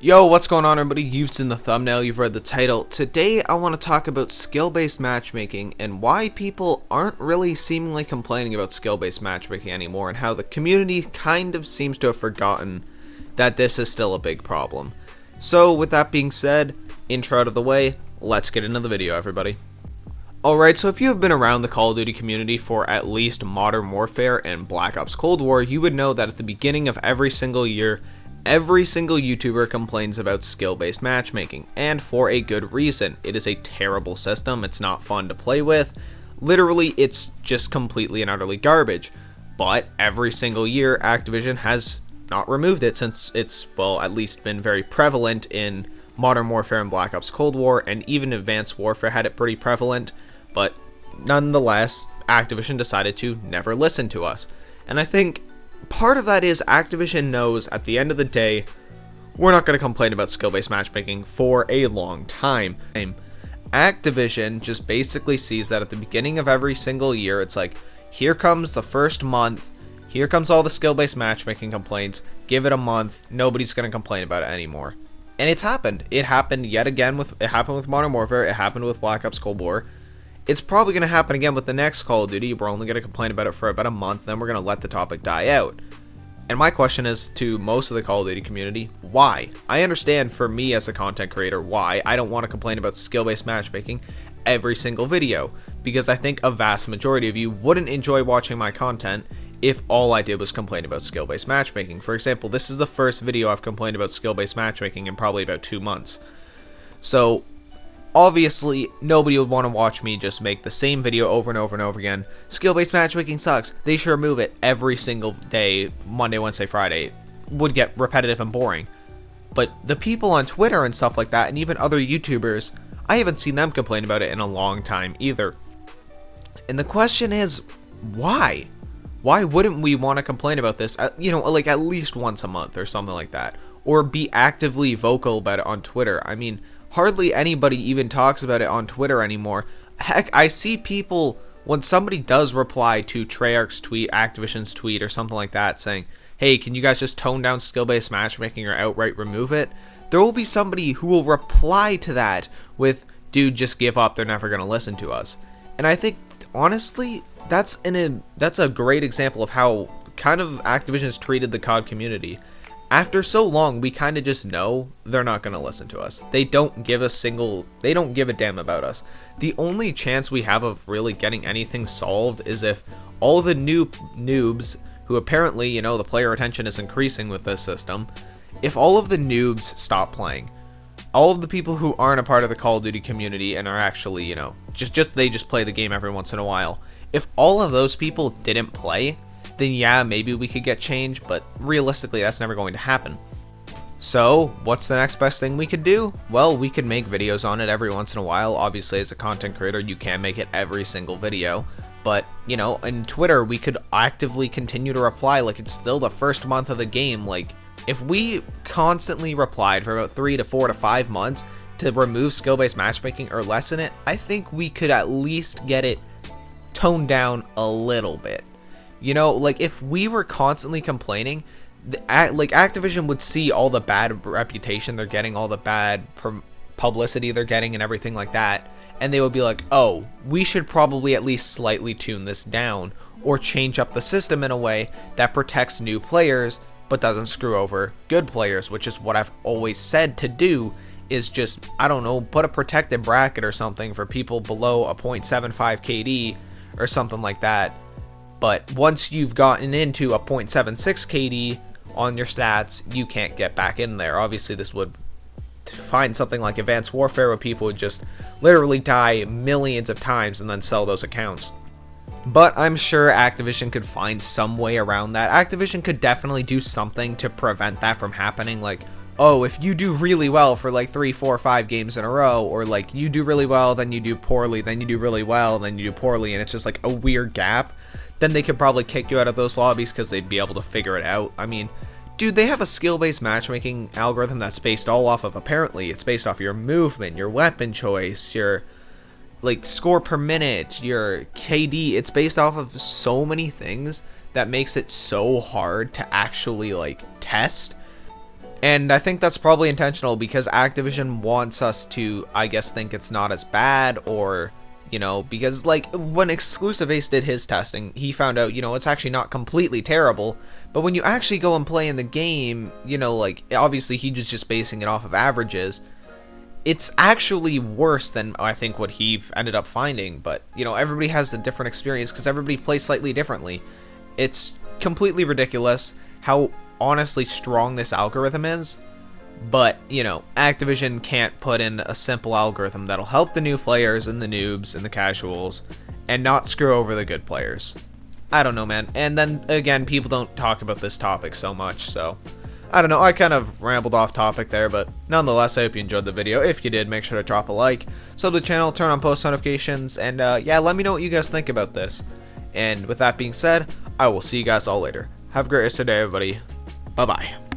Yo, what's going on everybody? You've seen the thumbnail, you've read the title. Today I want to talk about skill-based matchmaking and why people aren't really seemingly complaining about skill-based matchmaking anymore, and how the community kind of seems to have forgotten that this is still a big problem. So with that being said, intro out of the way, let's get into the video everybody. Alright, so if you have been around the Call of Duty community for at least Modern Warfare and Black Ops Cold War, you would know that at the beginning of every single year, every single YouTuber complains about skill-based matchmaking, and for a good reason. It is a terrible system, it's not fun to play with, literally it's just completely and utterly garbage. But every single year Activision has not removed it, since it's, well, at least been very prevalent in Modern Warfare and Black Ops Cold War, and even Advanced Warfare had it pretty prevalent, but nonetheless, Activision decided to never listen to us. And I think part of that is Activision knows at the end of the day, we're not going to complain about skill-based matchmaking for a long time. Activision just basically sees that at the beginning of every single year, it's like, here comes the first month, here comes all the skill-based matchmaking complaints, give it a month, nobody's going to complain about it anymore. And it's happened. It happened yet again it happened with Modern Warfare, it happened with Black Ops Cold War. It's probably going to happen again with the next Call of Duty. We're only going to complain about it for about a month, then we're going to let the topic die out. And my question is to most of the Call of Duty community, why? I understand for me as a content creator why I don't want to complain about skill-based matchmaking every single video, because I think a vast majority of you wouldn't enjoy watching my content if all I did was complain about skill-based matchmaking. For example, this is the first video I've complained about skill-based matchmaking in probably about 2 months. So obviously, nobody would want to watch me just make the same video over and over and over again. Skill-based matchmaking sucks. They should remove it every single day, Monday, Wednesday, Friday. Would get repetitive and boring. But the people on Twitter and stuff like that, and even other YouTubers, I haven't seen them complain about it in a long time either. And the question is, why? Why wouldn't we want to complain about this, like at least once a month or something like that? Or be actively vocal about it on Twitter? I mean, hardly anybody even talks about it on Twitter anymore. Heck, I see people, when somebody does reply to Treyarch's tweet, Activision's tweet, or something like that, saying, hey, can you guys just tone down skill-based matchmaking or outright remove it? There will be somebody who will reply to that with, dude, just give up, they're never going to listen to us. And I think, honestly, that's a great example of how kind of Activision's treated the COD community. After so long, we kind of just know they're not going to listen to us. They don't give a damn about us. The only chance we have of really getting anything solved is if all the new noobs, who apparently, the player retention is increasing with this system, if all of the noobs stop playing, all of the people who aren't a part of the Call of Duty community and are actually, they just play the game every once in a while, if all of those people didn't play, then yeah, maybe we could get change, but realistically that's never going to happen. So what's the next best thing we could do? Well, we could make videos on it every once in a while. Obviously, as a content creator, you can't make it every single video, but in Twitter we could actively continue to reply like it's still the first month of the game. Like, if we constantly replied for about 3 to 4 to 5 months to remove skill-based matchmaking or lessen it, I think we could at least get it toned down a little bit. Like, if we were constantly complaining, Activision would see all the bad reputation they're getting, all the bad publicity they're getting and everything like that, and they would be like, oh, we should probably at least slightly tune this down, or change up the system in a way that protects new players, but doesn't screw over good players, which is what I've always said to do, is just, I don't know, put a protected bracket or something for people below a .75 KD, or something like that. But once you've gotten into a .76 KD on your stats, you can't get back in there. Obviously, this would find something like Advanced Warfare where people would just literally die millions of times and then sell those accounts. But I'm sure Activision could find some way around that. Activision could definitely do something to prevent that from happening. Like, oh, if you do really well for like 3, 4, 5 games in a row, or like you do really well, then you do poorly, then you do really well, then you do poorly, and it's just like a weird gap, then they could probably kick you out of those lobbies because they'd be able to figure it out. I mean, dude, they have a skill-based matchmaking algorithm that's based all off of, apparently, it's based off your movement, your weapon choice, your like score per minute, your KD. It's based off of so many things that makes it so hard to actually like test. And I think that's probably intentional because Activision wants us to, I guess, think it's not as bad, or, you know, because, like, when Exclusive Ace did his testing, he found out, you know, it's actually not completely terrible, but when you actually go and play in the game, you know, like, obviously he was just basing it off of averages, it's actually worse than I think what he ended up finding. But, you know, everybody has a different experience because everybody plays slightly differently. It's completely ridiculous how honestly strong this algorithm is, but, you know, Activision can't put in a simple algorithm that'll help the new players and the noobs and the casuals and not screw over the good players. I don't know, man. And then again, people don't talk about this topic so much, so I don't know, I kind of rambled off topic there, but nonetheless, I hope you enjoyed the video. If you did, make sure to drop a like, sub to the channel, turn on post notifications, and yeah, let me know what you guys think about this. And with that being said, I will see you guys all later. Have a great rest of the day, everybody. Bye-bye.